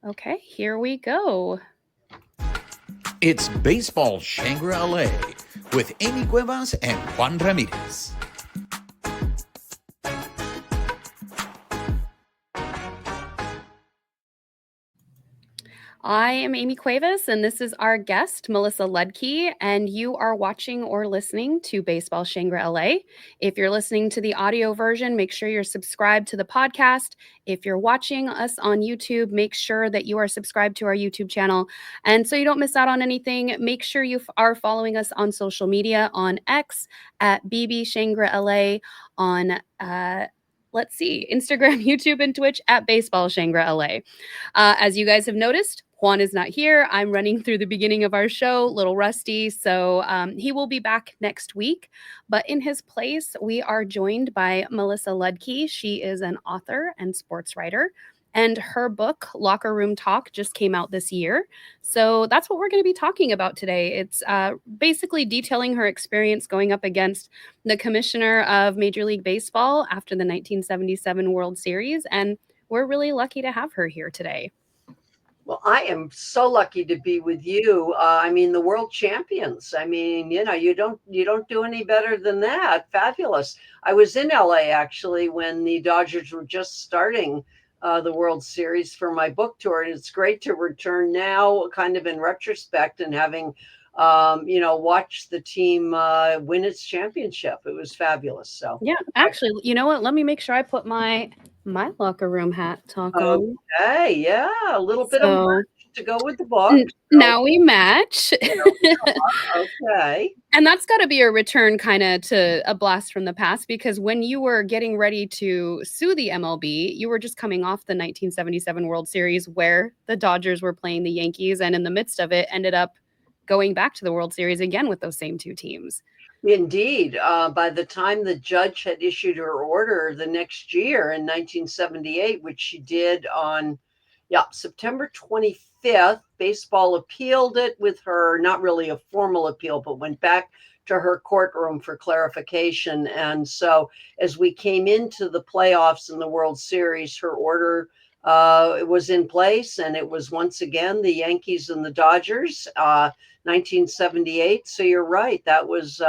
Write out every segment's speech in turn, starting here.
Okay, here we go. It's Baseball Shangri-La with Amie Cuevas and Juan Ramirez. I am Amie Cuevas, and this is our guest, Melissa Ludtke, and you are watching or listening to Baseball Shangri-La. If you're listening to the audio version, make sure you're subscribed to the podcast. If you're watching us on YouTube, make sure that you are subscribed to our YouTube channel. And so you don't miss out on anything, make sure you are following us on social media on X at BB Shangri-La, on let's see, Instagram, YouTube, and Twitch at Baseball Shangri-La. As you guys have noticed, Juan is not here. I'm running through the beginning of our show, a little rusty, so he will be back next week. But in his place, we are joined by Melissa Ludtke. She is an author and sports writer, and her book, Locker Room Talk, just came out this year. So that's what we're going to be talking about today. It's basically detailing her experience going up against the commissioner of Major League Baseball after the 1977 World Series, and we're really lucky to have her here today. Well, I am so lucky to be with you. The world champions. You don't do any better than that. Fabulous. I was in LA actually when the Dodgers were just starting the World Series for my book tour, and it's great to return now, kind of in retrospect, and having watched the team win its championship. It was fabulous. So yeah, actually, you know what? Let me make sure I put my locker room hat talk on. Okay, yeah, a little bit of merch to go with the book. Now we match. Okay. And that's got to be a return kind of to a blast from the past, because when you were getting ready to sue the MLB, you were just coming off the 1977 World Series where the Dodgers were playing the Yankees, and in the midst of it ended up going back to the World Series again with those same two teams. Indeed. By the time the judge had issued her order the next year in 1978, which she did on September 25th, baseball appealed it with her, not really a formal appeal, but went back to her courtroom for clarification. And so as we came into the playoffs in the World Series, her order was in place, and it was once again the Yankees and the Dodgers, 1978. So you're right. That was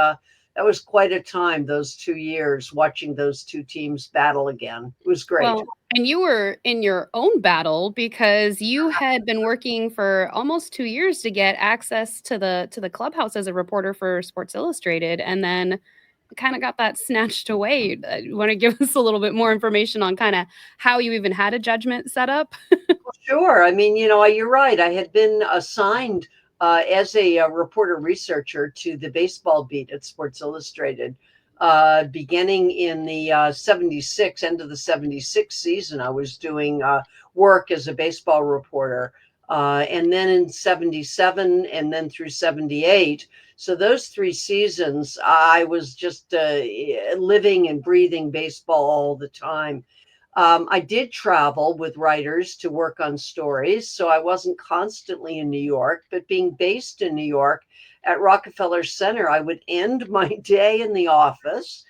quite a time, those 2 years, watching those two teams battle again. It was great. Well, and you were in your own battle because you had been working for almost 2 years to get access to the clubhouse as a reporter for Sports Illustrated, and then kind of got that snatched away. You want to give us a little bit more information on kind of how you even had a judgment set up? Sure. You're right. I had been assigned as a reporter researcher to the baseball beat at Sports Illustrated, beginning in the 76, end of the 76 season. I was doing work as a baseball reporter. And then in 77 and then through 78. So those 3 seasons, I was just living and breathing baseball all the time. I did travel with writers to work on stories, so I wasn't constantly in New York, but being based in New York at Rockefeller Center, I would end my day in the office,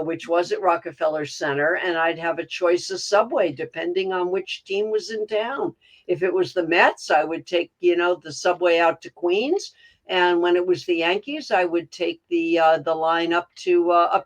which was at Rockefeller Center, and I'd have a choice of subway depending on which team was in town. If it was the Mets, I would take, the subway out to Queens. And when it was the Yankees, I would take the line up to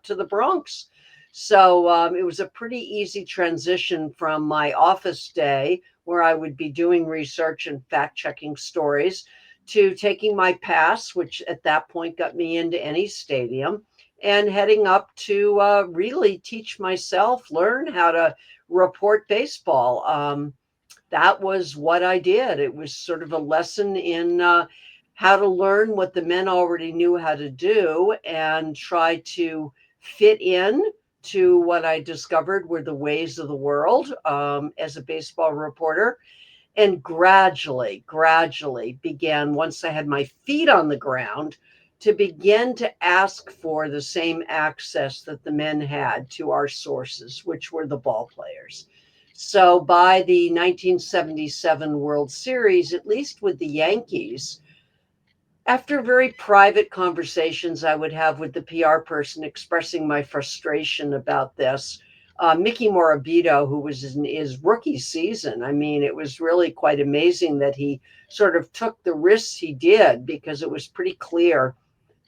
the Bronx. So it was a pretty easy transition from my office day, where I would be doing research and fact checking stories, to taking my pass, which at that point got me into any stadium, and heading up to really teach myself, learn how to report baseball. That was what I did. It was sort of a lesson in how to learn what the men already knew how to do and try to fit in to what I discovered were the ways of the world as a baseball reporter. And gradually began, once I had my feet on the ground, to begin to ask for the same access that the men had to our sources, which were the ball players. So by the 1977 World Series, at least with the Yankees, after very private conversations I would have with the PR person expressing my frustration about this, Mickey Morabito, who was in his rookie season. I mean, it was really quite amazing that he sort of took the risks he did, because it was pretty clear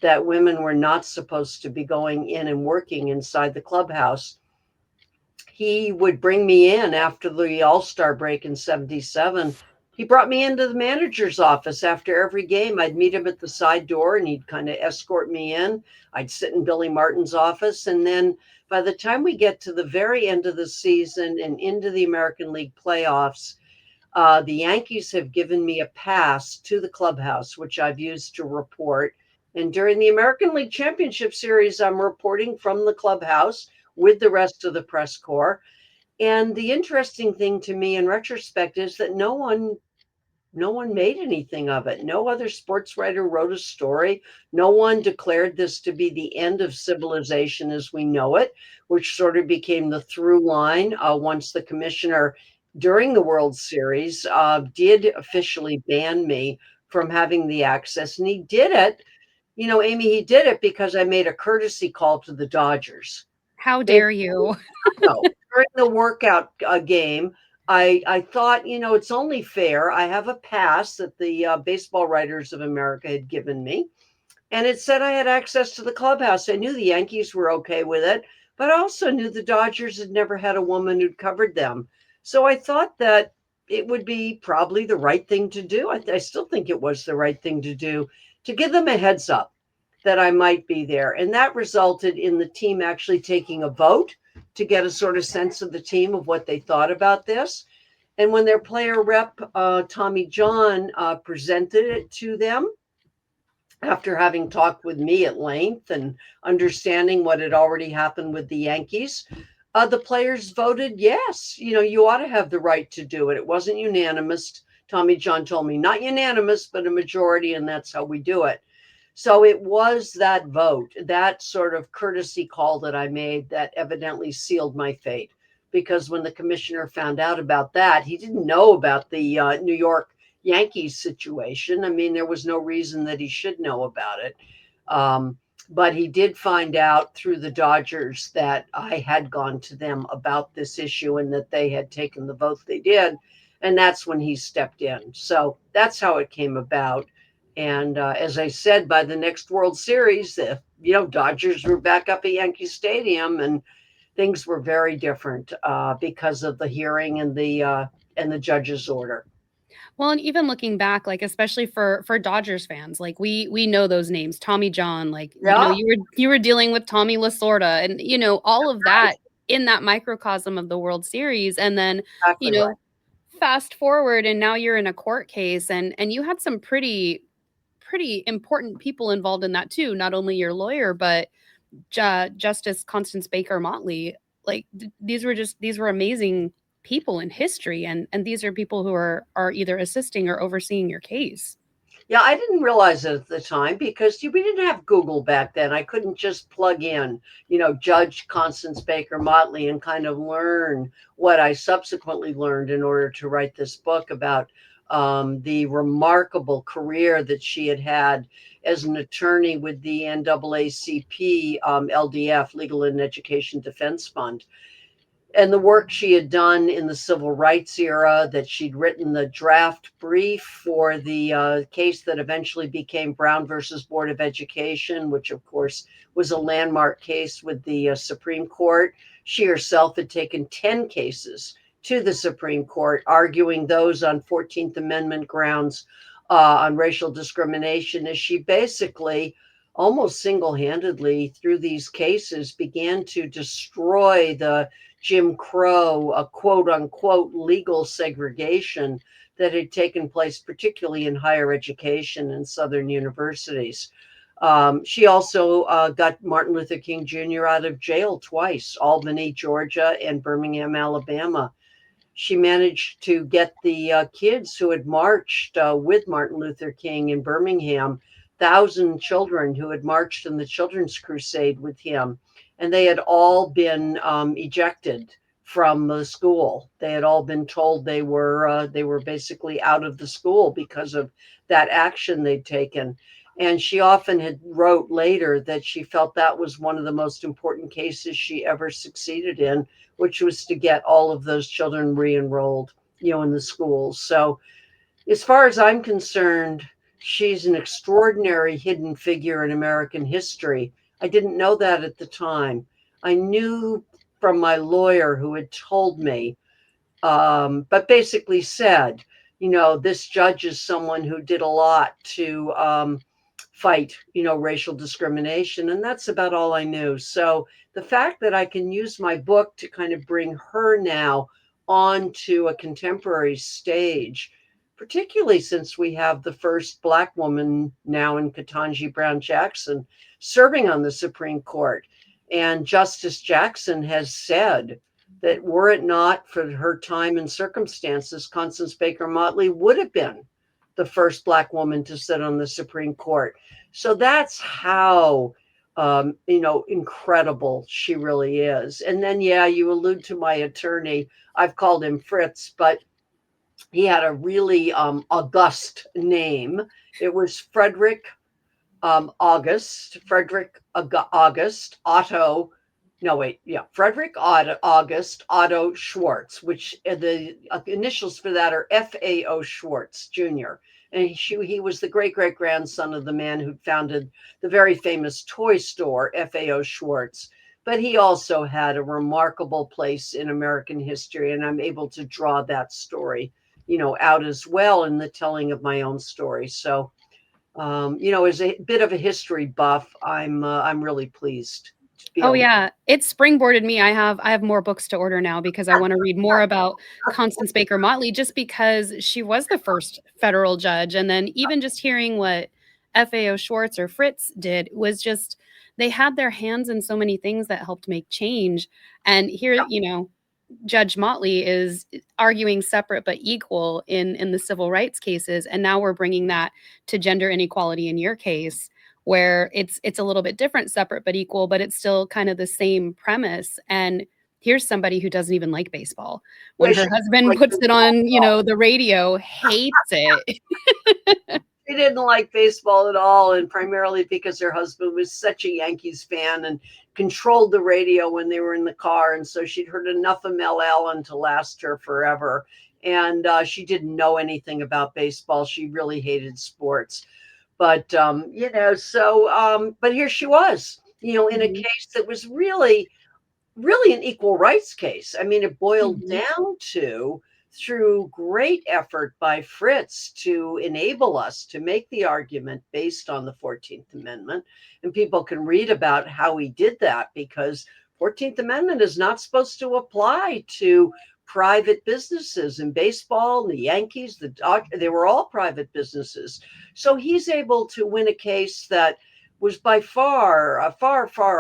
that women were not supposed to be going in and working inside the clubhouse. He would bring me in after the All-Star break in 77. He brought me into the manager's office after every game. I'd meet him at the side door and he'd kind of escort me in. I'd sit in Billy Martin's office. And then by the time we get to the very end of the season and into the American League playoffs, the Yankees have given me a pass to the clubhouse, which I've used to report. And during the American League Championship Series, I'm reporting from the clubhouse with the rest of the press corps. And the interesting thing to me in retrospect is that no one made anything of it. No other sports writer wrote a story. No one declared this to be the end of civilization as we know it, which sort of became the through line once the commissioner during the World Series did officially ban me from having the access. And he did it, Amie, he did it because I made a courtesy call to the Dodgers. How They dare you? no, during the workout game, I thought, it's only fair. I have a pass that the Baseball Writers of America had given me, and it said I had access to the clubhouse. I knew the Yankees were okay with it, but I also knew the Dodgers had never had a woman who'd covered them. So I thought that it would be probably the right thing to do. I still think it was the right thing to do, to give them a heads up that I might be there. And that resulted in the team actually taking a vote to get a sort of sense of the team of what they thought about this. And when their player rep, Tommy John, presented it to them after having talked with me at length and understanding what had already happened with the Yankees, the players voted yes. You ought to have the right to do it. It wasn't unanimous. Tommy John told me, not unanimous, but a majority, and that's how we do it. So it was that vote, that sort of courtesy call that I made that evidently sealed my fate. Because when the commissioner found out about that, he didn't know about the New York Yankees situation. I mean, there was no reason that he should know about it. But he did find out through the Dodgers that I had gone to them about this issue and that they had taken the vote they did. And that's when he stepped in. So that's how it came about. And as I said, by the next World Series, Dodgers were back up at Yankee Stadium, and things were very different because of the hearing and the judge's order. Well, and even looking back, like especially for Dodgers fans, like we know those names, Tommy John, like Yeah, you were dealing with Tommy Lasorda, and all of right. that in that microcosm of the World Series, and then you Exactly right. know fast forward, and now you're in a court case, and you had some pretty important people involved in that too. Not only your lawyer, but Justice Constance Baker Motley. Like these were amazing people in history, and these are people who are either assisting or overseeing your case. Yeah, I didn't realize it at the time because we didn't have Google back then. I couldn't just plug in, Judge Constance Baker Motley and kind of learn what I subsequently learned in order to write this book about the remarkable career that she had had as an attorney with the NAACP LDF, Legal and Education Defense Fund, and the work she had done in the civil rights era, that she'd written the draft brief for the case that eventually became Brown versus Board of Education, which of course was a landmark case with the Supreme Court. She herself had taken 10 cases to the Supreme Court, arguing those on 14th Amendment grounds on racial discrimination, as she basically almost single-handedly through these cases began to destroy the Jim Crow, a quote unquote legal segregation that had taken place, particularly in higher education and Southern universities. She also got Martin Luther King Jr. out of jail twice, Albany, Georgia, and Birmingham, Alabama. She managed to get the kids who had marched with Martin Luther King in Birmingham, 1,000 children who had marched in the Children's Crusade with him. And they had all been ejected from the school. They had all been told they were basically out of the school because of that action they'd taken. And she often had wrote later that she felt that was one of the most important cases she ever succeeded in, which was to get all of those children re-enrolled, in the schools. So as far as I'm concerned, she's an extraordinary hidden figure in American history. I didn't know that at the time. I knew from my lawyer who had told me, but basically said, this judge is someone who did a lot to fight, racial discrimination. And that's about all I knew. So the fact that I can use my book to kind of bring her now onto a contemporary stage, particularly since we have the first Black woman now in Ketanji Brown Jackson serving on the Supreme Court. And Justice Jackson has said that were it not for her time and circumstances, Constance Baker Motley would have been the first Black woman to sit on the Supreme Court. So that's how, incredible she really is. And then, yeah, you allude to my attorney. I've called him Fritz, but he had a really august name. It was Frederick August Otto. No, wait, yeah, Frederick August Otto Schwartz, which the initials for that are FAO Schwartz Jr. And he was the great grandson of the man who founded the very famous toy store, FAO Schwartz. But he also had a remarkable place in American history. And I'm able to draw that story, out as well in the telling of my own story. So, as a bit of a history buff, I'm really pleased to be Oh able. yeah, it springboarded me. I have more books to order now because I want to read more about Constance Baker Motley, just because she was the first federal judge. And then even just hearing what FAO Schwartz or Fritz did was just, they had their hands in so many things that helped make change. And here, Judge Motley is arguing separate but equal in the civil rights cases, and now we're bringing that to gender inequality in your case, where it's a little bit different, separate but equal, but it's still kind of the same premise. And here's somebody who doesn't even like baseball. When Yeah, her she husband like puts it on, the radio, hates it. she didn't like baseball at all, and primarily because her husband was such a Yankees fan and controlled the radio when they were in the car, and so she'd heard enough of Mel Allen to last her forever. And she didn't know anything about baseball. She really hated sports. But but here she was, in a Mhm, case that was really an equal rights case. I mean, it boiled mhm. down to, through great effort by Fritz to enable us to make the argument based on the 14th Amendment. And people can read about how he did that, because 14th Amendment is not supposed to apply to private businesses. In baseball, the Yankees, they were all private businesses. So he's able to win a case that was by far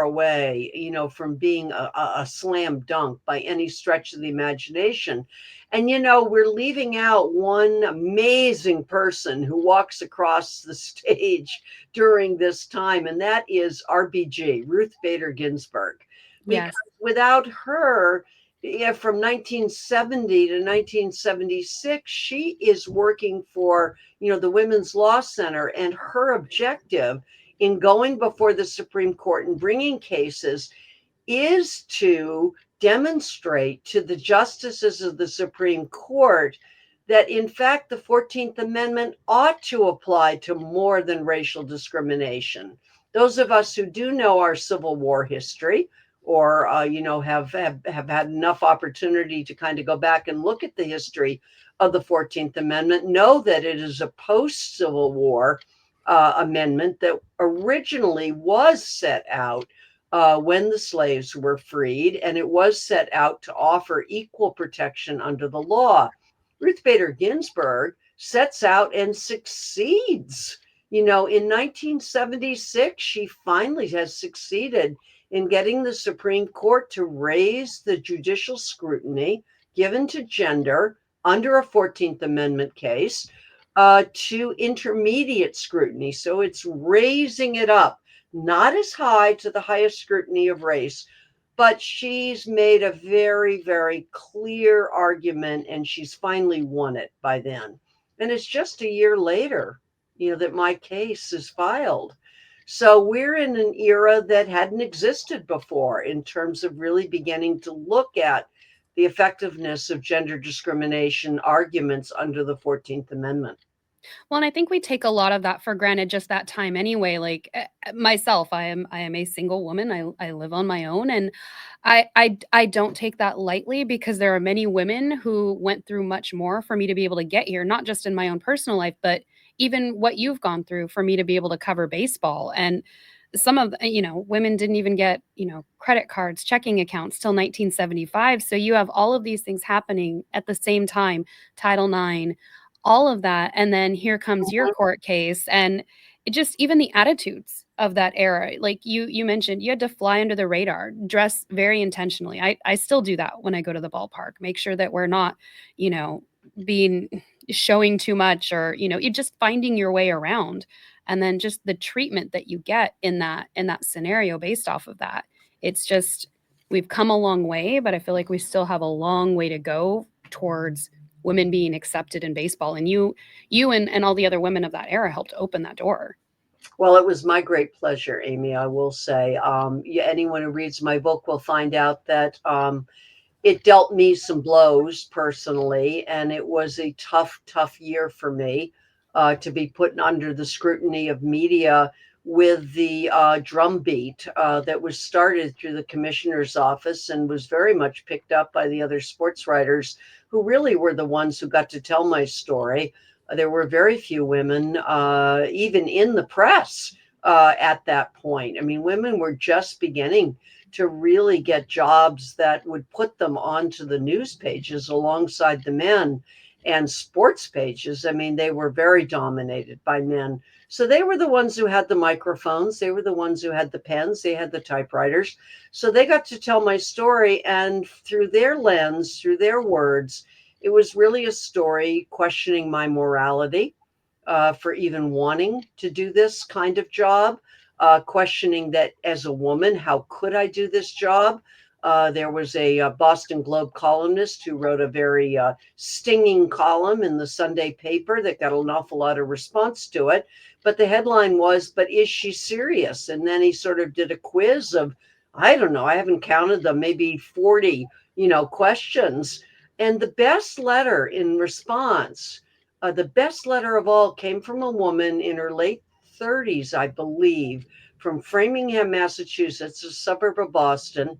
away, from being a slam dunk by any stretch of the imagination. And, we're leaving out one amazing person who walks across the stage during this time, and that is RBG, Ruth Bader Ginsburg. Because Yes. without her, yeah, from 1970 to 1976, she is working for, the Women's Law Center, and her objective in going before the Supreme Court and bringing cases is to demonstrate to the justices of the Supreme Court that, in fact, the 14th Amendment ought to apply to more than racial discrimination. Those of us who do know our Civil War history, or have had enough opportunity to kind of go back and look at the history of the 14th Amendment, know that it is a post-Civil War amendment that originally was set out when the slaves were freed, and it was set out to offer equal protection under the law. Ruth Bader Ginsburg sets out and succeeds. In 1976, she finally has succeeded in getting the Supreme Court to raise the judicial scrutiny given to gender under a 14th Amendment case to intermediate scrutiny. So it's raising it up, not as high to the highest scrutiny of race, but she's made a very, very clear argument, and she's finally won it by then. And it's just a year later. that my case is filed. So we're in an era that hadn't existed before in terms of really beginning to look at the effectiveness of gender discrimination arguments under the 14th Amendment. Well, and I think we take a lot of that for granted just that time anyway. Like myself, I am a single woman. I live on my own, and I don't take that lightly because there are many women who went through much more for me to be able to get here, not just in my own personal life, but even what you've gone through for me to be able to cover baseball. And some of women didn't even get credit cards, checking accounts till 1975. So you have all of these things happening at the same time. Title IX, all of that, and then here comes your court case, and it just even the attitudes of that era, like you mentioned, you had to fly under the radar, dress very intentionally. I still do that when I go to the ballpark, make sure that we're not, you know, being showing too much, or you're just finding your way around, and then just the treatment that you get in that scenario based off of that. It's just we've come a long way, but I feel like we still have a long way to go towards women being accepted in baseball. And you and all the other women of that era helped open that door. Well, it was my great pleasure, Amie. I will say, yeah, anyone who reads my book will find out that it dealt me some blows personally, and it was a tough, tough year for me to be put under the scrutiny of media with the drumbeat that was started through the commissioner's office and was very much picked up by the other sports writers who really were the ones who got to tell my story. There were very few women, even in the press at that point. I mean, women were just beginning to really get jobs that would put them onto the news pages alongside the men and sports pages. I mean, they were very dominated by men. So they were the ones who had the microphones, they were the ones who had the pens, they had the typewriters. So they got to tell my story, and through their lens, through their words, it was really a story questioning my morality for even wanting to do this kind of job, questioning that as a woman, how could I do this job? There was a Boston Globe columnist who wrote a very stinging column in the Sunday paper that got an awful lot of response to it. But the headline was, "But is she serious?" And then he sort of did a quiz of, I don't know, I haven't counted them, maybe 40, questions. And the best letter in response, the best letter of all, came from a woman in her late 30s, I believe, from Framingham, Massachusetts, a suburb of Boston.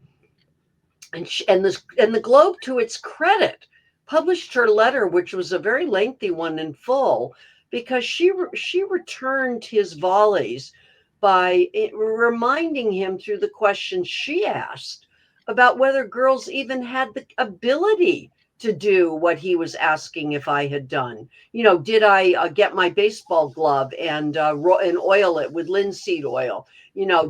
And the Globe, to its credit, published her letter, which was a very lengthy one in full, because she returned his volleys by reminding him through the questions she asked about whether girls even had the ability to do what he was asking if I had done. Did I get my baseball glove and oil it with linseed oil?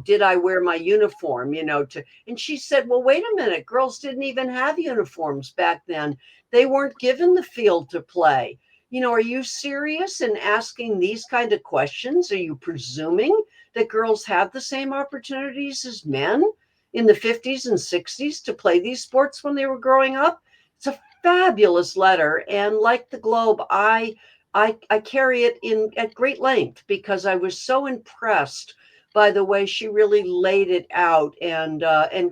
Did I wear my uniform? And she said, "Well, wait a minute. Girls didn't even have uniforms back then. They weren't given the field to play. Are you serious in asking these kind of questions? Are you presuming that girls have the same opportunities as men in the 50s and 60s to play these sports when they were growing up?" It's a fabulous letter, and like the Globe, I carry it in at great length because I was so impressed by the way she really laid it out and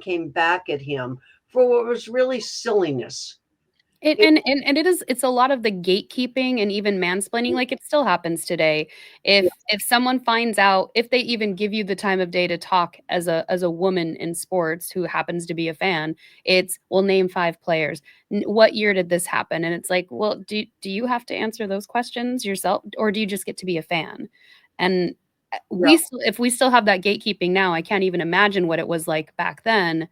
came back at him for what was really silliness. It and it's a lot of the gatekeeping and even mansplaining, like, it still happens today. If someone finds out, if they even give you the time of day to talk as a woman in sports who happens to be a fan, it's, "Well, name 5 players. What year did this happen?" And it's like, "Well, do you have to answer those questions yourself, or do you just get to be a fan?" And, Yeah. if we still have that gatekeeping now, I can't even imagine what it was like back then.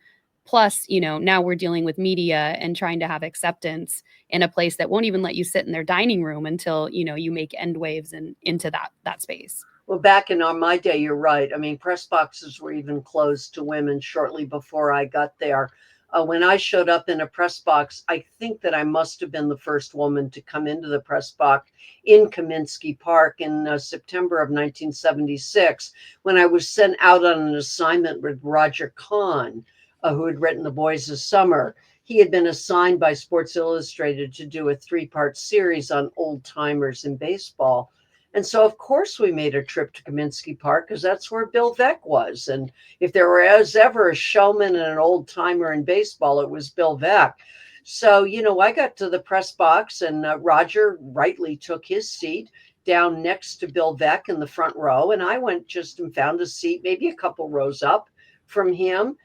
Plus, now we're dealing with media and trying to have acceptance in a place that won't even let you sit in their dining room until, you make end waves and into that space. Well, back in on my day, you're right. I mean, press boxes were even closed to women shortly before I got there. When I showed up in a press box, I think that I must have been the first woman to come into the press box in Kaminsky Park in September of 1976, when I was sent out on an assignment with Roger Kahn, who had written The Boys of Summer. He had been assigned by Sports Illustrated to do a 3-part series on old timers in baseball. And so, of course, we made a trip to Kaminsky Park because that's where Bill Veeck was. And if there was ever a showman and an old timer in baseball, it was Bill Veeck. So, I got to the press box, and Roger rightly took his seat down next to Bill Veeck in the front row. And I went just and found a seat, maybe a couple rows up from him.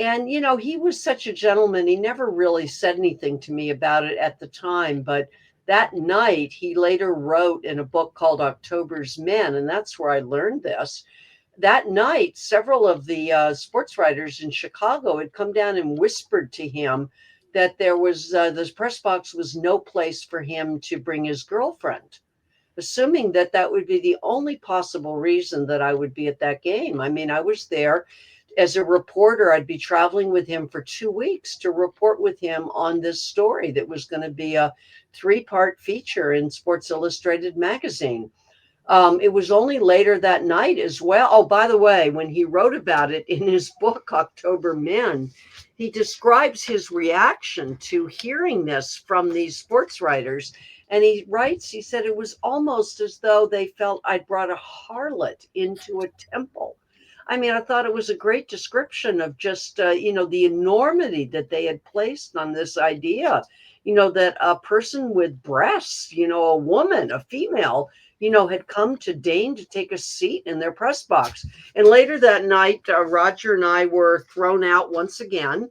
And, he was such a gentleman. He never really said anything to me about it at the time. But that night, he later wrote in a book called October's Men. And that's where I learned this. That night, several of the sports writers in Chicago had come down and whispered to him that there was this press box was no place for him to bring his girlfriend, assuming that that would be the only possible reason that I would be at that game. I mean, I was there as a reporter. I'd be traveling with him for 2 weeks to report with him on this story that was going to be a 3-part feature in Sports Illustrated magazine. It was only later that night as well. Oh, by the way, when he wrote about it in his book, October Men, he describes his reaction to hearing this from these sports writers. And he writes, he said, it was almost as though they felt I'd brought a harlot into a temple. I mean, I thought it was a great description of just, the enormity that they had placed on this idea, that a person with breasts, a woman, a female, had come to deign to take a seat in their press box. And later that night, Roger and I were thrown out once again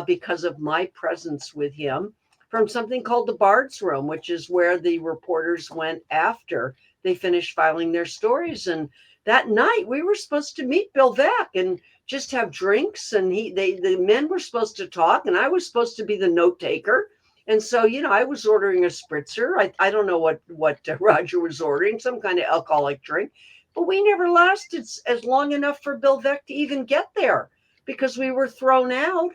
because of my presence with him from something called the Bard's Room, which is where the reporters went after they finished filing their stories. And that night we were supposed to meet Bill Veeck and just have drinks. And the men were supposed to talk, and I was supposed to be the note taker. And so, I was ordering a spritzer. I don't know what Roger was ordering, some kind of alcoholic drink, but we never lasted as long enough for Bill Veeck to even get there because we were thrown out.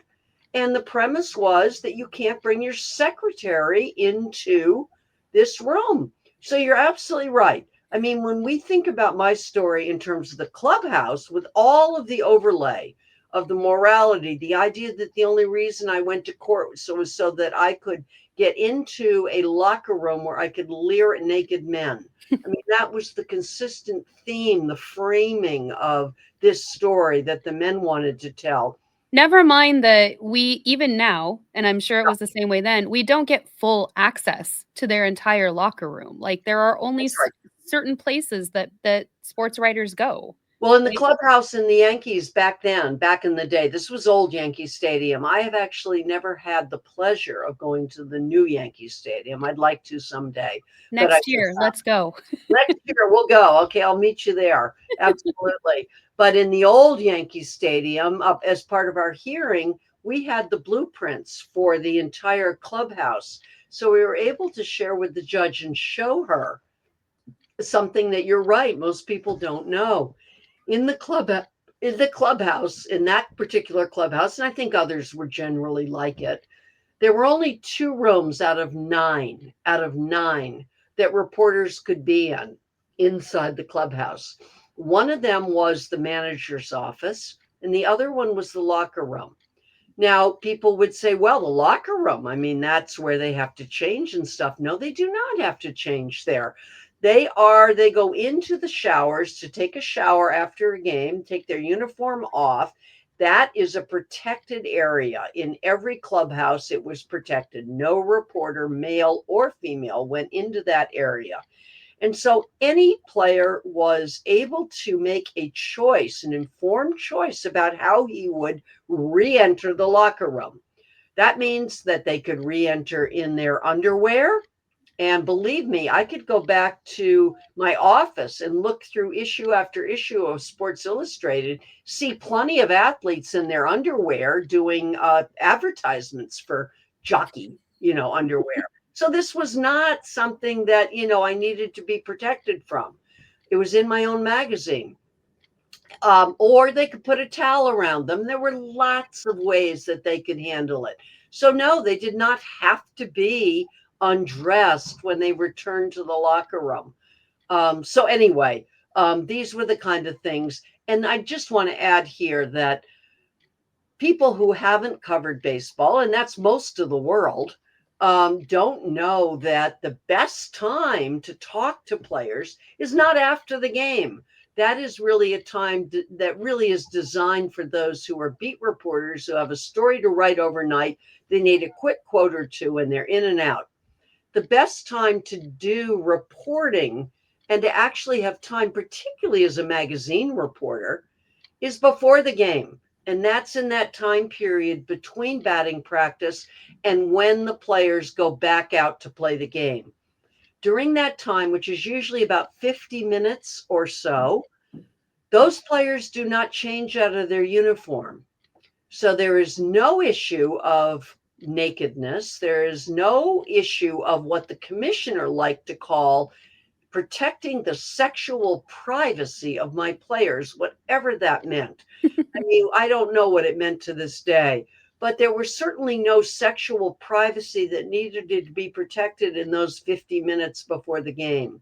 And the premise was that you can't bring your secretary into this room. So you're absolutely right. I mean, when we think about my story in terms of the clubhouse, with all of the overlay of the morality, the idea that the only reason I went to court was so that I could get into a locker room where I could leer at naked men. I mean, that was the consistent theme, the framing of this story that the men wanted to tell. Never mind that we, even now, and I'm sure it was the same way then, we don't get full access to their entire locker room. Like, there are only certain places that sports writers go. Well, in the clubhouse in the Yankees back in the day, this was old Yankee Stadium. I have actually never had the pleasure of going to the new Yankee Stadium. I'd like to someday. Next year, let's go. Next year, we'll go. Okay, I'll meet you there. Absolutely. But in the old Yankee Stadium, as part of our hearing, we had the blueprints for the entire clubhouse. So we were able to share with the judge and show her something that, you're right, most people don't know. In the clubhouse, in that particular clubhouse, and I think others were generally like it, there were only 2 rooms out of nine that reporters could be inside the clubhouse. One of them was the manager's office, and the other one was the locker room. Now, people would say, well, the locker room, I mean, that's where they have to change and stuff. No, they do not have to change there. They go into the showers to take a shower after a game, take their uniform off. That is a protected area. In every clubhouse, it was protected. No reporter, male or female, went into that area. And so any player was able to make a choice, an informed choice about how he would re-enter the locker room. That means that they could re-enter in their underwear. And believe me, I could go back to my office and look through issue after issue of Sports Illustrated, see plenty of athletes in their underwear doing advertisements for jockey, underwear. So this was not something that, I needed to be protected from. It was in my own magazine. Or they could put a towel around them. There were lots of ways that they could handle it. So no, they did not have to be undressed when they returned to the locker room. So anyway, these were the kind of things. And I just want to add here that people who haven't covered baseball, and that's most of the world, don't know that the best time to talk to players is not after the game. That is really a time that really is designed for those who are beat reporters who have a story to write overnight. They need a quick quote or two and they're in and out. The best time to do reporting and to actually have time, particularly as a magazine reporter, is before the game. And that's in that time period between batting practice and when the players go back out to play the game. During that time, which is usually about 50 minutes or so, those players do not change out of their uniform. So there is no issue of nakedness. There is no issue of what the commissioner liked to call protecting the sexual privacy of my players, whatever that meant. I mean, I don't know what it meant to this day, but there was certainly no sexual privacy that needed to be protected in those 50 minutes before the game.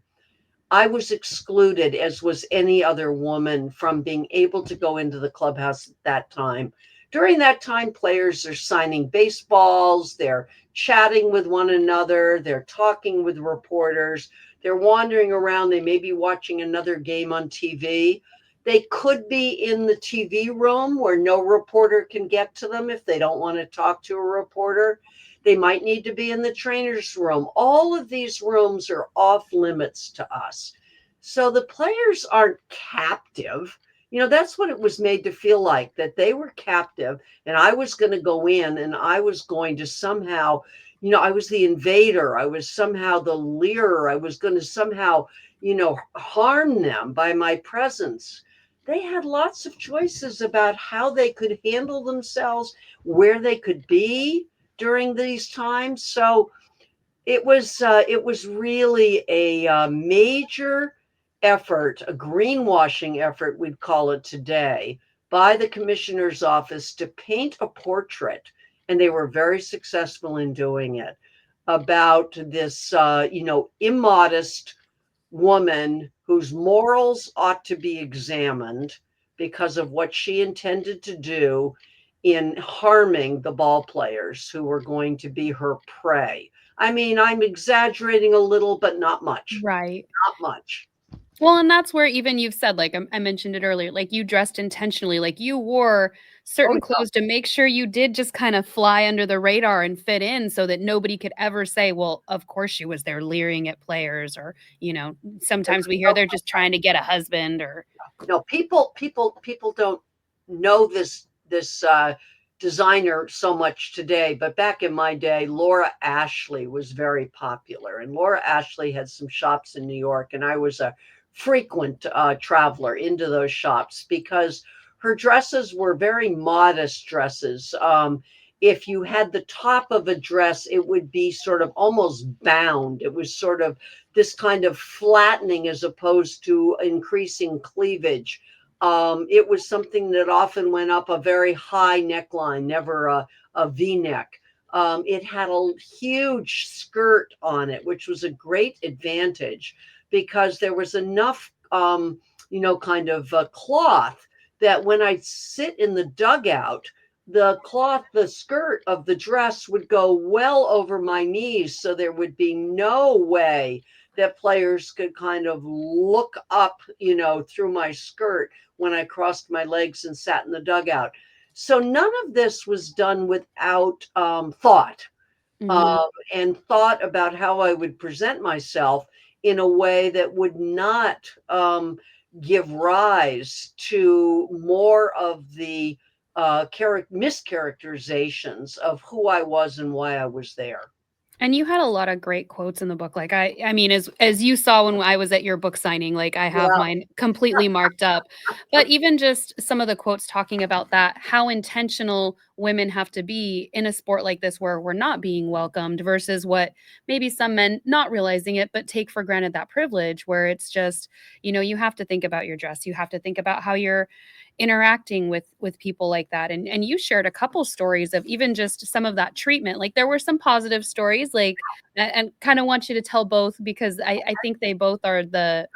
I was excluded, as was any other woman, from being able to go into the clubhouse at that time. During that time, players are signing baseballs, they're chatting with one another, they're talking with reporters, they're wandering around, they may be watching another game on TV. They could be in the TV room where no reporter can get to them if they don't want to talk to a reporter. They might need to be in the trainer's room. All of these rooms are off limits to us. So the players aren't captive. You know, that's what it was made to feel like, that they were captive. And I was going to go in and I was going to somehow, you know, I was the invader. I was somehow the leader. I was going to somehow, you know, harm them by my presence. They had lots of choices about how they could handle themselves, where they could be during these times. So it was really a major effort, a greenwashing effort, we'd call it today, by the commissioner's office to paint a portrait, and they were very successful in doing it, about this, you know, immodest woman whose morals ought to be examined because of what she intended to do in harming the ball players who were going to be her prey. I mean, I'm exaggerating a little, but not much. Right. Not much. Well, and that's where even you've said, like, I mentioned it earlier, like, you dressed intentionally, like, you wore Oh, certain clothes to make sure you did just kind of fly under the radar and fit in so that nobody could ever say, "Well, of course she was there leering at players," or, you know, sometimes we hear no, they're just trying to get a husband or no, people don't know this designer so much today, but back in my day, Laura Ashley was very popular, and Laura Ashley had some shops in New York, and I was a frequent traveler into those shops because her dresses were very modest dresses. If you had the top of a dress, it would be sort of almost bound. It was sort of this kind of flattening as opposed to increasing cleavage. It was something that often went up a very high neckline, never a V-neck. It had a huge skirt on it, which was a great advantage because there was enough, you know, kind of cloth that when I sit in the dugout, the cloth, the skirt of the dress would go well over my knees. So there would be no way that players could kind of look up, you know, through my skirt when I crossed my legs and sat in the dugout. So none of this was done without thought, Mhm. and thought about how I would present myself in a way that would not give rise to more of the mischaracterizations of who I was and why I was there. And you had a lot of great quotes in the book, like, I mean, as you saw when I was at your book signing, like, I have Yeah. mine completely marked up, but even just some of the quotes talking about that, how intentional women have to be in a sport like this where we're not being welcomed versus what maybe some men, not realizing it, but take for granted that privilege where it's just, you know, you have to think about your dress, you have to think about how you're interacting with people like that, and you shared a couple stories of even just some of that treatment, like there were some positive stories, like and kind of want you to tell both because I think they both are the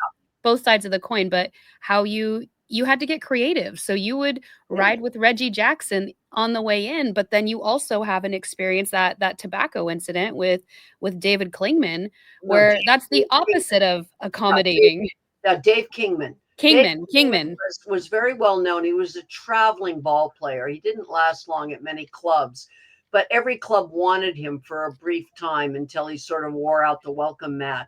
both sides of the coin, but how you you had to get creative. So you would ride with Reggie Jackson on the way in, but then you also have an experience, that tobacco incident with David Klingman, No, where that's the opposite of accommodating. Dave Kingman. Kingman. Was very well known. He was a traveling ball player. He didn't last long at many clubs, but every club wanted him for a brief time until he sort of wore out the welcome mat.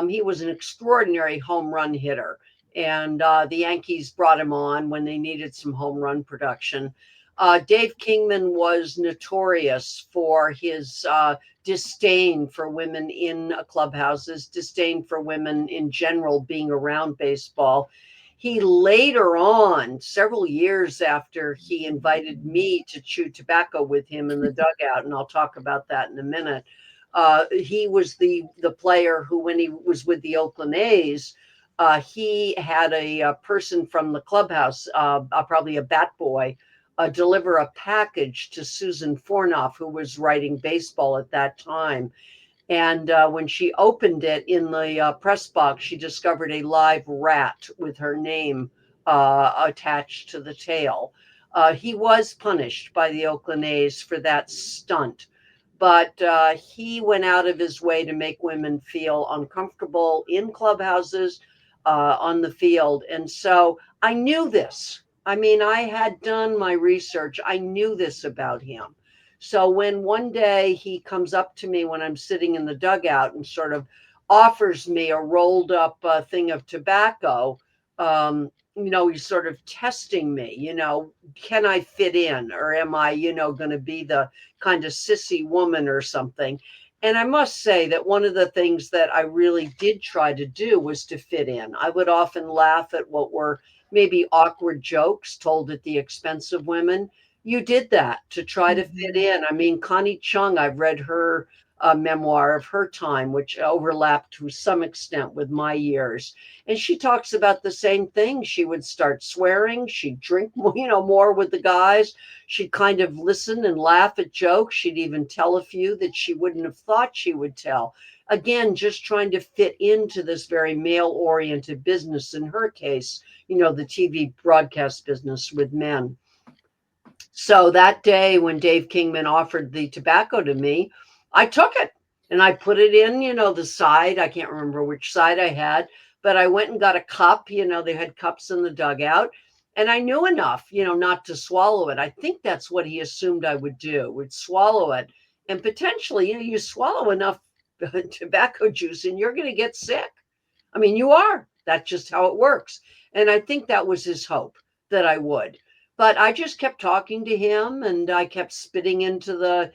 He was an extraordinary home run hitter, and the Yankees brought him on when they needed some home run production. Dave Kingman was notorious for his disdain for women in clubhouses, disdain for women in general being around baseball. He later on, several years after he invited me to chew tobacco with him in the dugout, and I'll talk about that in a minute. He was the player who, when he was with the Oakland A's, he had a person from the clubhouse, probably a bat boy, deliver a package to Susan Fornoff, who was writing baseball at that time. And when she opened it in the press box, she discovered a live rat with her name attached to the tail. He was punished by the Oakland A's for that stunt, but he went out of his way to make women feel uncomfortable in clubhouses, on the field. And so I knew this. I mean, I had done my research. I knew this about him. So when one day he comes up to me when I'm sitting in the dugout and sort of offers me a rolled up thing of tobacco, he's sort of testing me, can I fit in, or am I, going to be the kind of sissy woman or something? And I must say that one of the things that I really did try to do was to fit in. I would often laugh at what were maybe awkward jokes told at the expense of women. You did that to try to fit in. I mean, Connie Chung, I've read her memoir of her time, which overlapped to some extent with my years. And she talks about the same thing. She would start swearing. She'd drink, more with the guys. She'd kind of listen and laugh at jokes. She'd even tell a few that she wouldn't have thought she would tell. Again, just trying to fit into this very male-oriented business. In her case, the TV broadcast business with men. So that day when Dave Kingman offered the tobacco to me, I took it and I put it in, the side. I can't remember which side I had, but I went and got a cup. They had cups in the dugout, and I knew enough, not to swallow it. I think that's what he assumed I would swallow it. And potentially, you swallow enough tobacco juice and you're going to get sick. I mean, you are. That's just how it works. And I think that was his hope, that I would. But I just kept talking to him, and I kept spitting into the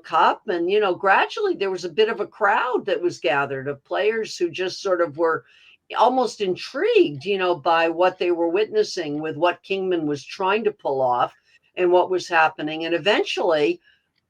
cup. And, gradually there was a bit of a crowd that was gathered of players who just sort of were almost intrigued, by what they were witnessing with what Kingman was trying to pull off and what was happening. And eventually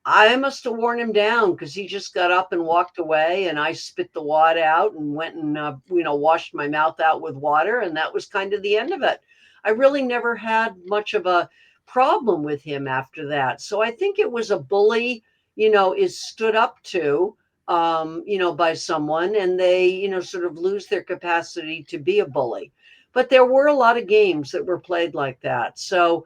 I must have worn him down, because he just got up and walked away, and I spit the wad out and went and, washed my mouth out with water. And that was kind of the end of it. I really never had much of a problem with him after that. So I think it was a bully, is stood up to, by someone, and they, sort of lose their capacity to be a bully. But there were a lot of games that were played like that. So,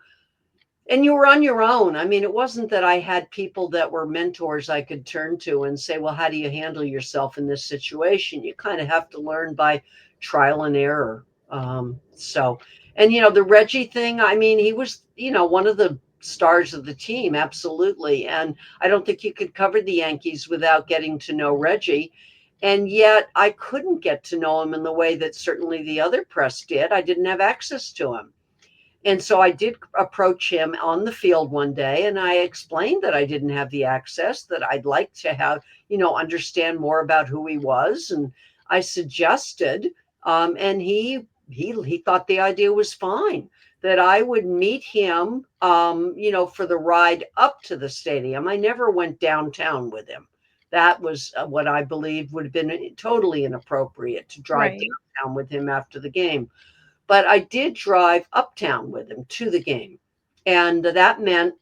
and you were on your own. I mean, it wasn't that I had people that were mentors I could turn to and say, well, how do you handle yourself in this situation? You kind of have to learn by trial and error. And, the Reggie thing, I mean, he was, one of the stars of the team. Absolutely. And I don't think you could cover the Yankees without getting to know Reggie. And yet I couldn't get to know him in the way that certainly the other press did. I didn't have access to him. And so I did approach him on the field one day, and I explained that I didn't have the access, that I'd like to have, understand more about who he was. And I suggested, and he thought the idea was fine, that I would meet him, for the ride up to the stadium. I never went downtown with him. That was what I believed would have been totally inappropriate, to drive downtown with him after the game. But I did drive uptown with him to the game. And that meant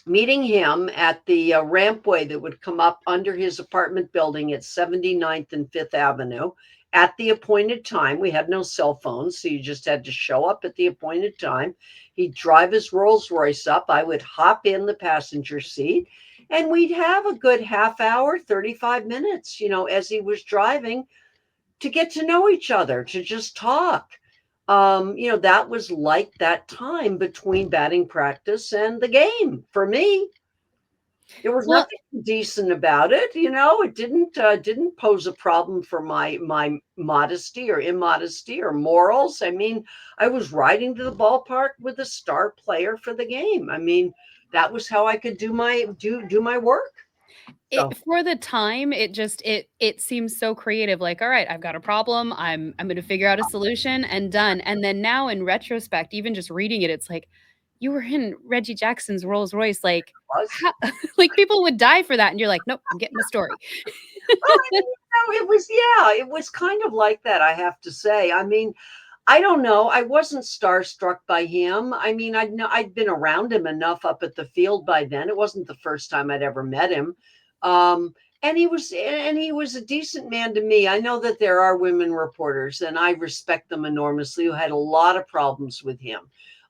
meeting him at the rampway that would come up under his apartment building at 79th and 5th Avenue at the appointed time. We had no cell phones, so you just had to show up at the appointed time. He'd drive his Rolls Royce up. I would hop in the passenger seat, and we'd have a good half hour, 35 minutes, as he was driving, to get to know each other, to just talk. That was like that time between batting practice and the game for me. There was Well, nothing decent about it. It didn't pose a problem for my modesty or immodesty or morals. I mean, I was riding to the ballpark with a star player for the game. I mean, that was how I could do my work. So for the time, it seems so creative, like, "All right, I've got a problem, I'm gonna figure out a solution, and done." And then now in retrospect, even just reading it, it's like, "You were in Reggie Jackson's Rolls Royce, like, it was. how" like, people would die for that, and you're like, "Nope, I'm getting the story." Well, I mean, it was, yeah, it was kind of like that, I have to say. I mean, I don't know. I wasn't starstruck by him. I mean, I'd been around him enough up at the field by then. It wasn't the first time I'd ever met him. And he was a decent man to me. I know that there are women reporters, and I respect them enormously, who had a lot of problems with him.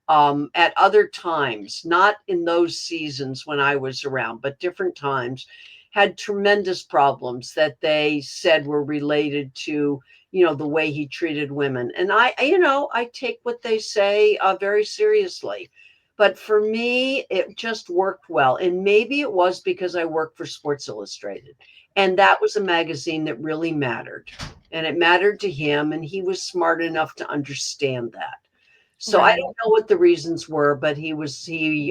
At other times, not in those seasons when I was around, but different times, had tremendous problems that they said were related to the way he treated women. And I take what they say very seriously. But for me, it just worked well. And maybe it was because I worked for Sports Illustrated. And that was a magazine that really mattered. And it mattered to him. And he was smart enough to understand that. So I Right. don't know what the reasons were, but he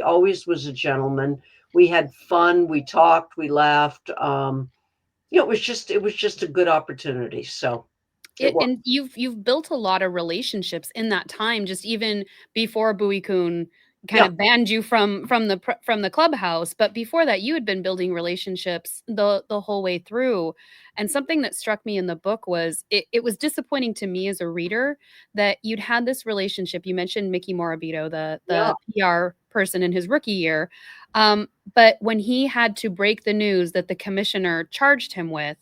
always was a gentleman. We had fun, we talked, we laughed. It was just a good opportunity. So it It was. and you've built a lot of relationships in that time, just even before Bowie Kun kind Yeah. of banned you from the clubhouse, but before that, you had been building relationships the whole way through. And something that struck me in the book was it was disappointing to me as a reader that you'd had this relationship. You mentioned Mickey Morabito, Yeah. the PR person in his rookie year, but when he had to break the news that the commissioner charged him with,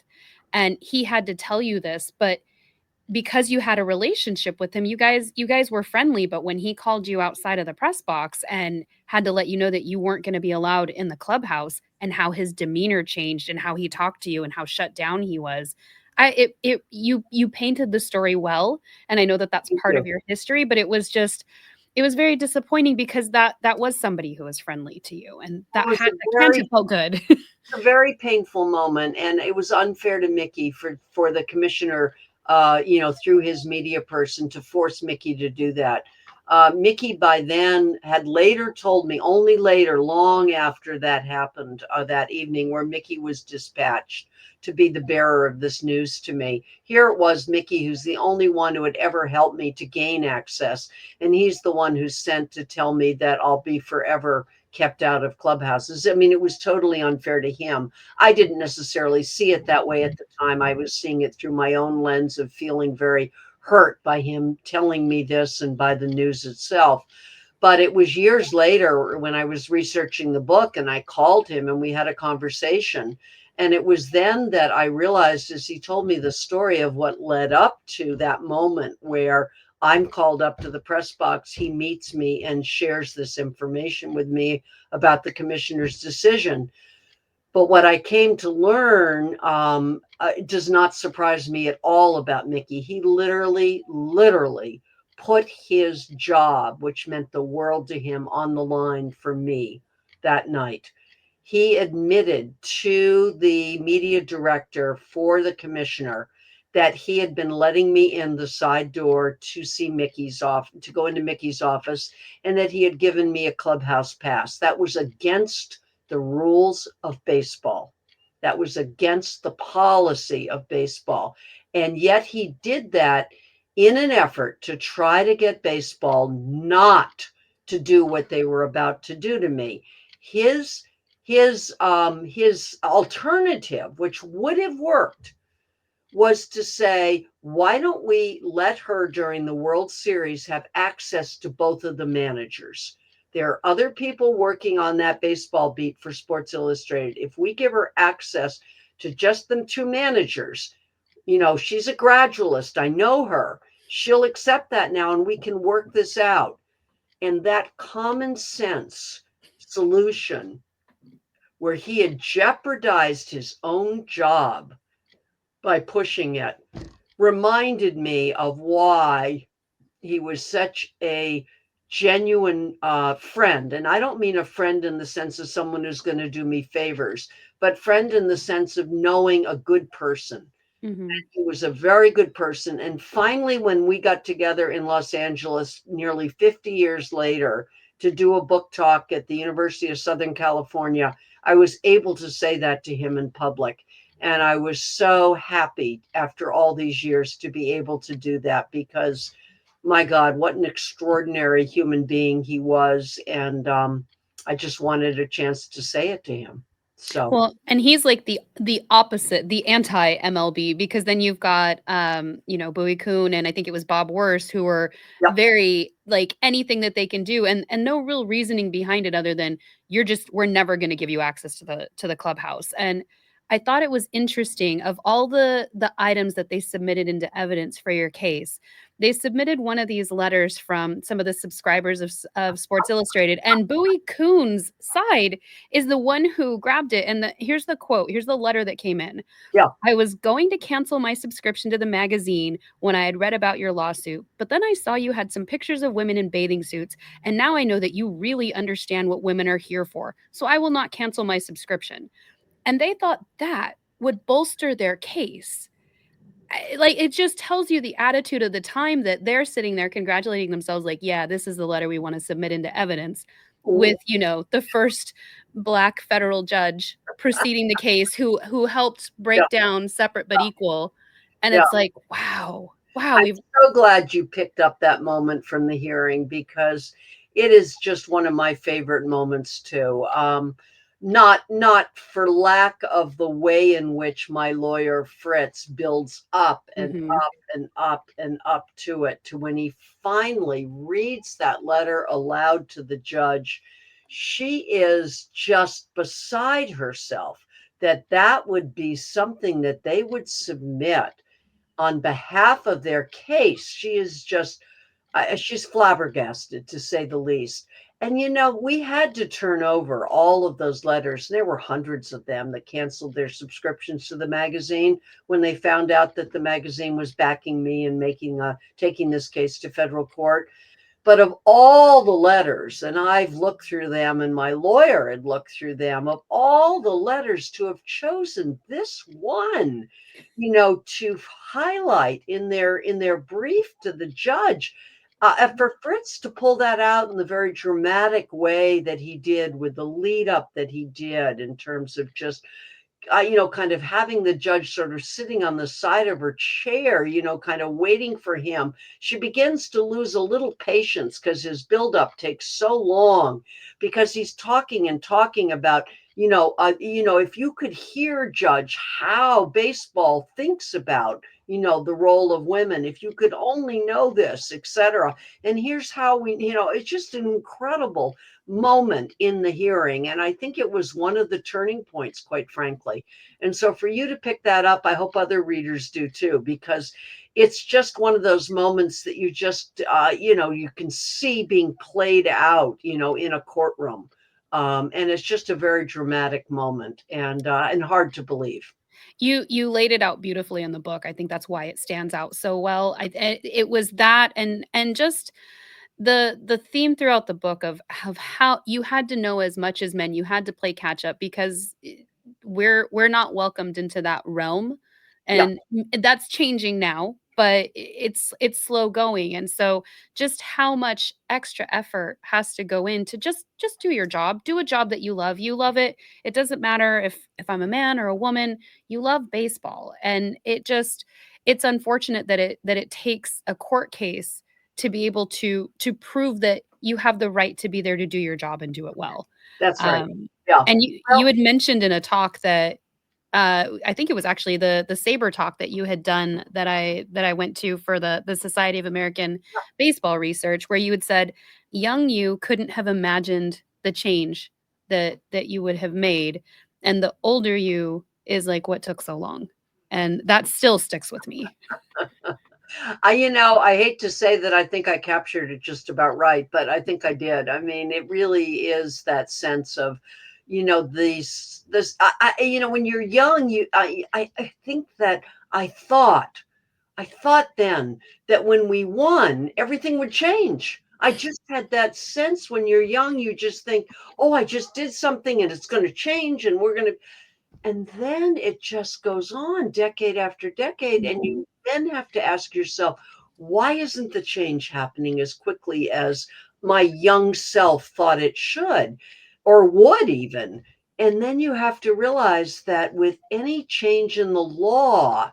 and he had to tell you this, but because you had a relationship with him, you guys were friendly, but when he called you outside of the press box and had to let you know that you weren't gonna be allowed in the clubhouse and how his demeanor changed and how he talked to you and how shut down he was, I it you painted the story well, and I know that that's Thank part of you. your history, but it was very disappointing because that was somebody who was friendly to you, and It was that can't have felt good. a very painful moment, and it was unfair to Mickey for the commissioner, through his media person, to force Mickey to do that. Mickey by then had later told me, only later, long after that happened, that evening, where Mickey was dispatched to be the bearer of this news to me. Here it was Mickey, who's the only one who had ever helped me to gain access, and he's the one who's sent to tell me that I'll be forever kept out of clubhouses. I mean, it was totally unfair to him. I didn't necessarily see it that way at the time. I was seeing it through my own lens of feeling very hurt by him telling me this and by the news itself. But it was years later when I was researching the book and I called him and we had a conversation. And it was then that I realized, as he told me the story of what led up to that moment where I'm called up to the press box, he meets me and shares this information with me about the commissioner's decision. But what I came to learn does not surprise me at all about Mickey. He literally put his job, which meant the world to him, on the line for me that night. He admitted to the media director for the commissioner that he had been letting me in the side door to see to go into Mickey's office, and that he had given me a clubhouse pass. That was against the rules of baseball. That was against the policy of baseball. And yet he did that in an effort to try to get baseball not to do what they were about to do to me. His alternative, which would have worked, was to say, why don't we let her during the World Series have access to both of the managers? There are other people working on that baseball beat for Sports Illustrated. If we give her access to just them two managers, she's a gradualist. I know her. She'll accept that now, and we can work this out. And that common sense solution, where he had jeopardized his own job by pushing it, reminded me of why he was such a genuine friend. And I don't mean a friend in the sense of someone who's going to do me favors, but friend in the sense of knowing a good person. Mm-hmm. He was a very good person. And finally, when we got together in Los Angeles nearly 50 years later to do a book talk at the University of Southern California, I was able to say that to him in public. And I was so happy after all these years to be able to do that, because my God, what an extraordinary human being he was. And I just wanted a chance to say it to him. So, Well, and he's like the opposite, the anti MLB, because then you've got Bowie Kuhn and I think it was Bob Worst, who were yep. very like anything that they can do, and no real reasoning behind it other than we're never going to give you access to the clubhouse. And I thought it was interesting, of all the items that they submitted into evidence for your case, they submitted one of these letters from some of the subscribers of Sports Illustrated, and Bowie Kuhn's side is the one who grabbed it. And here's the quote. Here's the letter that came in. Yeah. I was going to cancel my subscription to the magazine when I had read about your lawsuit, but then I saw you had some pictures of women in bathing suits, and now I know that you really understand what women are here for, so I will not cancel my subscription. And they thought that would bolster their case. Like, it just tells you the attitude of the time, that they're sitting there congratulating themselves like, yeah, this is the letter we want to submit into evidence, with the first Black federal judge proceeding the case, who helped break down separate but equal. And it's like, wow, I'm so glad you picked up that moment from the hearing, because it is just one of my favorite moments too. Not for lack of the way in which my lawyer Fritz builds up and Mhm. up and up and up to it, to when he finally reads that letter aloud to the judge. She is just beside herself that would be something that they would submit on behalf of their case. She is just, she's flabbergasted, to say the least. And, we had to turn over all of those letters. There were hundreds of them that canceled their subscriptions to the magazine when they found out that the magazine was backing me and taking this case to federal court. But of all the letters, and I've looked through them, and my lawyer had looked through them, of all the letters, to have chosen this one, to highlight in their brief to the judge, for Fritz to pull that out in the very dramatic way that he did, with the lead up that he did, in terms of just kind of having the judge sort of sitting on the side of her chair, kind of waiting for him. She begins to lose a little patience, because his buildup takes so long, because he's talking and talking about, if you could hear, Judge, how baseball thinks about, the role of women, if you could only know this, etc. And here's how it's just an incredible moment in the hearing. And I think it was one of the turning points, quite frankly. And so for you to pick that up, I hope other readers do too, because it's just one of those moments that you just, you can see being played out, in a courtroom. And it's just a very dramatic moment, and hard to believe. You laid it out beautifully in the book. I think that's why it stands out so well. It was that, and just the theme throughout the book of how you had to know as much as men, you had to play catch up, because we're not welcomed into that realm, Yeah, and that's changing now, but it's slow going. And so just how much extra effort has to go in to just do your job, do a job that you love it. It doesn't matter if I'm a man or a woman, you love baseball. And it's unfortunate that it takes a court case to be able to prove that you have the right to be there to do your job and do it well. that's right. Um, Yeah. and you Well, had mentioned in a talk that I think it was actually the Saber talk that you had done that I went to for the Society of American Baseball Research, where you had said young you couldn't have imagined the change that you would have made, and the older you is like what took so long, and that still sticks with me. I hate to say that I think I captured it just about right, but I think I did. I mean, it really is that sense of, when you're young, I think that I thought then that when we won, everything would change. I just had that sense when you're young, you just think, oh, I just did something and it's going to change and and then it just goes on decade after decade. And you then have to ask yourself, why isn't the change happening as quickly as my young self thought it should or would even? And then you have to realize that with any change in the law,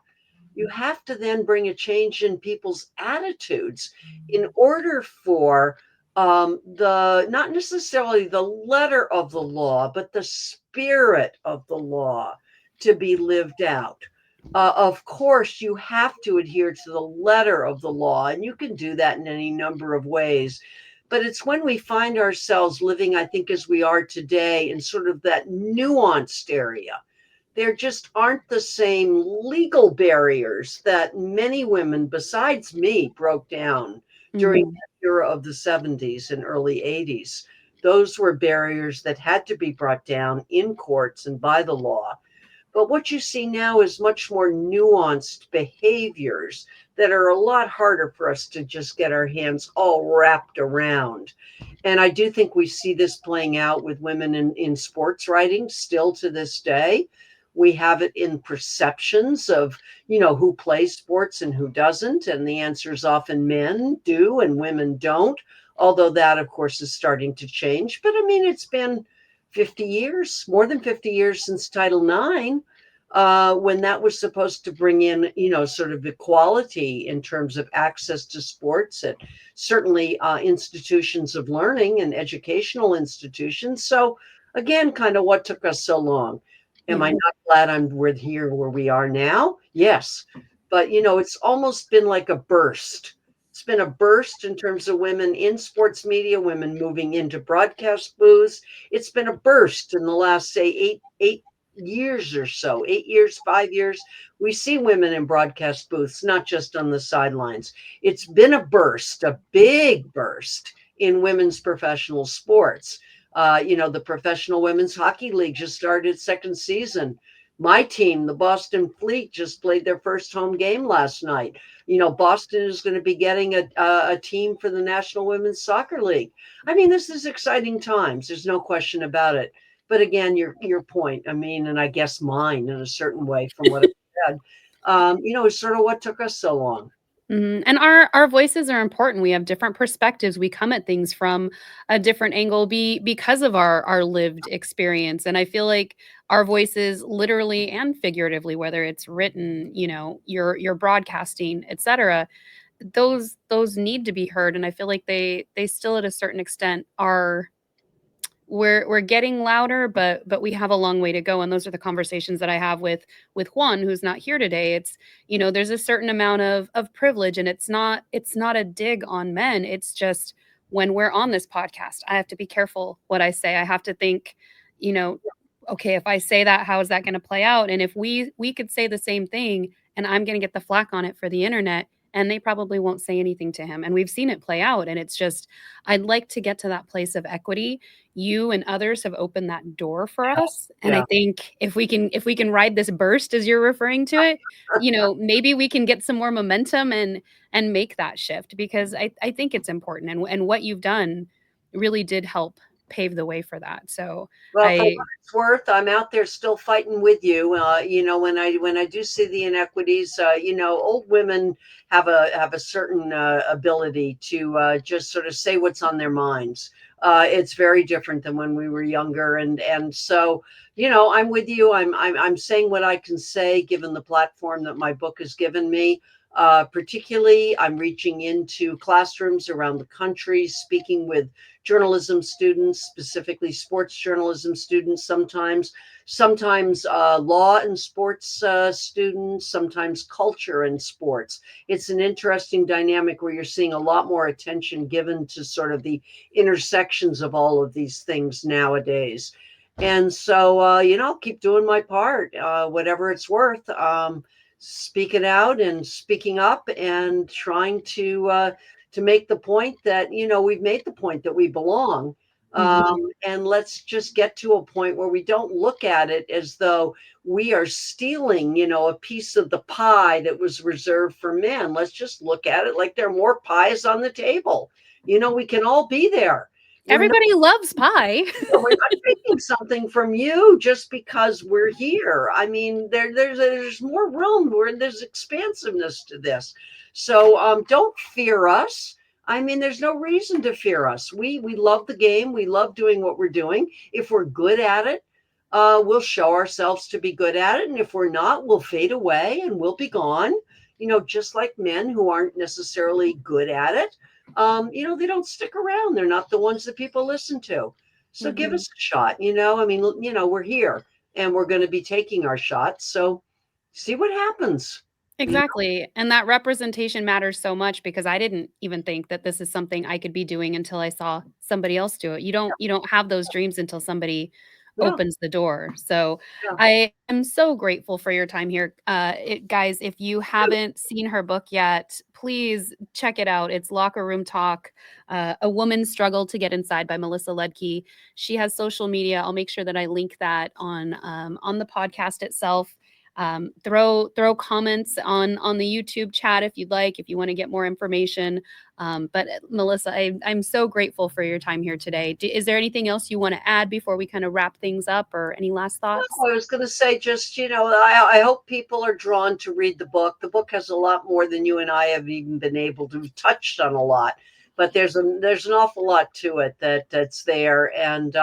you have to then bring a change in people's attitudes in order for the not necessarily the letter of the law, but the spirit of the law to be lived out. Of course, you have to adhere to the letter of the law, and you can do that in any number of ways. But it's when we find ourselves living, I think, as we are today, in sort of that nuanced area. There just aren't the same legal barriers that many women besides me broke down during Mhm. that era of the 70s and early 80s. Those were barriers that had to be brought down in courts and by the law. But what you see now is much more nuanced behaviors that are a lot harder for us to just get our hands all wrapped around. And I do think we see this playing out with women in sports writing still to this day. We have it in perceptions of, who plays sports and who doesn't. And the answer is often men do and women don't. Although that, of course, is starting to change. But I mean, it's been 50 years, more than 50 years since Title IX, when that was supposed to bring in, sort of equality in terms of access to sports and certainly institutions of learning and educational institutions. So again, kind of what took us so long. Am Yeah. I not glad we're here where we are now? Yes. But, it's almost been like a burst. It's been a burst in terms of women in sports media, women moving into broadcast booths. It's been a burst in the last, say, eight years or so, 8 years, 5 years. We see women in broadcast booths, not just on the sidelines. It's been a burst, a big burst in women's professional sports. The Professional Women's Hockey League just started its second season. My team, the Boston Fleet, just played their first home game last night. Boston is going to be getting a team for the National Women's Soccer League. I mean, this is exciting times. There's no question about it. But again, your point, I mean, and I guess mine in a certain way from what I said, is sort of what took us so long. And our voices are important. We have different perspectives. We come at things from a different angle because of our lived experience. And I feel like our voices literally and figuratively, whether it's written, you're broadcasting, etc., those need to be heard. And I feel like they still at a certain extent are we're getting louder, but we have a long way to go, and those are the conversations that I have with Juan, who's not here today. It's, there's a certain amount of privilege, and it's not a dig on men. It's just when we're on this podcast, I have to be careful what I say. I have to think, you know, okay, if I say that, how is that going to play out? And if we could say the same thing, and I'm going to get the flack on it for the internet, and they probably won't say anything to him. And we've seen it play out, and it's just I'd like to get to that place of equity. You and others have opened that door for us, and I Yeah. think if we can ride this burst as you're referring to it, maybe we can get some more momentum and make that shift, because I think it's important, and what you've done really did help pave the way for that. So Well, for what I it's worth, I'm out there still fighting with you. When I do see the inequities, old women have a certain ability to just sort of say what's on their minds. It's very different than when we were younger, and so I'm with you. I'm saying what I can say given the platform that my book has given me. Particularly, I'm reaching into classrooms around the country, speaking with journalism students, specifically sports journalism students sometimes, sometimes law and sports students, sometimes culture and sports. It's an interesting dynamic where you're seeing a lot more attention given to sort of the intersections of all of these things nowadays. And so, keep doing my part, whatever it's worth, speaking out and speaking up and trying to make the point that, we've made the point that we belong. And let's just get to a point where we don't look at it as though we are stealing, a piece of the pie that was reserved for men. Let's just look at it like there are more pies on the table. We can all be there. Everybody loves pie. We're not taking something from you just because we're here. I mean, there's more room. There's expansiveness to this. So don't fear us. I mean, there's no reason to fear us. We love the game. We love doing what we're doing. If we're good at it, we'll show ourselves to be good at it. And if we're not, we'll fade away and we'll be gone. Just like men who aren't necessarily good at it. They don't stick around. They're not the ones that people listen to. So give us a shot. I mean, we're here and we're going to be taking our shots. So see what happens. Exactly. And that representation matters so much because I didn't even think that this is something I could be doing until I saw somebody else do it. You don't have those dreams until somebody Yeah, opens the door. So yeah. I am so grateful for your time here. Guys, if you haven't seen her book yet, please check it out. It's Locker Room Talk, A Woman's Struggle to Get Inside by Melissa Ludtke. She has social media. I'll make sure that I link that on the podcast itself. Throw comments on the YouTube chat if you'd like, if you want to get more information. But Melissa, I'm so grateful for your time here today. Is there anything else you want to add before we kind of wrap things up, or any last thoughts? No, I was going to say just, I hope people are drawn to read the book. The book has a lot more than you and I have even been able to touched on a lot, but there's an awful lot to it that's there. And,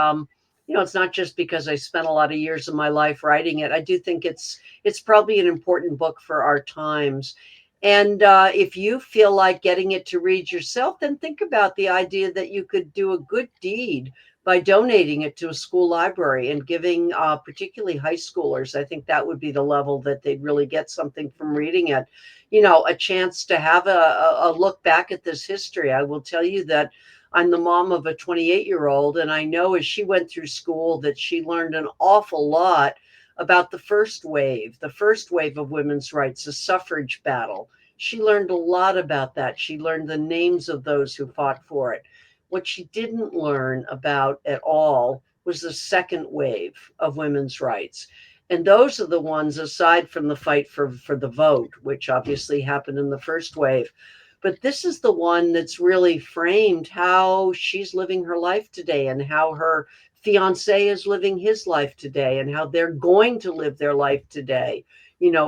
it's not just because I spent a lot of years of my life writing it. I do think it's probably an important book for our times. And if you feel like getting it to read yourself, then think about the idea that you could do a good deed by donating it to a school library and giving particularly high schoolers. I think that would be the level that they'd really get something from reading it, a chance to have a look back at this history. I will tell you that I'm the mom of a 28-year-old, and I know as she went through school that she learned an awful lot about the first wave of women's rights, the suffrage battle. She learned a lot about that. She learned the names of those who fought for it. What she didn't learn about at all was the second wave of women's rights. And those are the ones, aside from the fight for the vote, which obviously happened in the first wave. But this is the one that's really framed how she's living her life today and how her fiance is living his life today and how they're going to live their life today,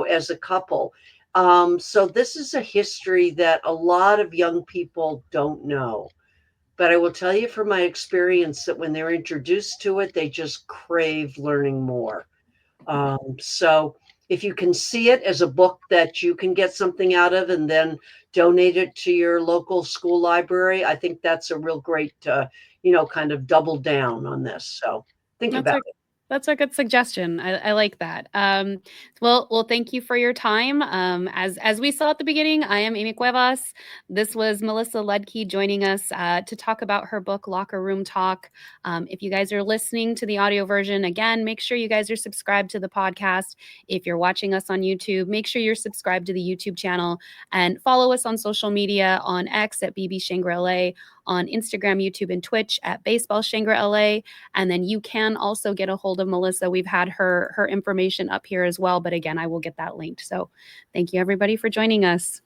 as a couple. So this is a history that a lot of young people don't know. But I will tell you from my experience that when they're introduced to it, they just crave learning more. So if you can see it as a book that you can get something out of and then donate it to your local school library, I think that's a real great, kind of double down on this. So think That's about a it. that's a good suggestion. I like that. Well, thank you for your time. As we saw at the beginning, I am Amie Cuevas. This was Melissa Ludtke joining us to talk about her book, Locker Room Talk. If you guys are listening to the audio version, again, make sure you guys are subscribed to the podcast. If you're watching us on YouTube, make sure you're subscribed to the YouTube channel and follow us on social media on X at BB Shangri-La, on Instagram, YouTube, and Twitch at Baseball Shangri-La. And then you can also get a hold of Melissa. We've had her information up here as well. But again, I will get that linked. So thank you, everybody, for joining us.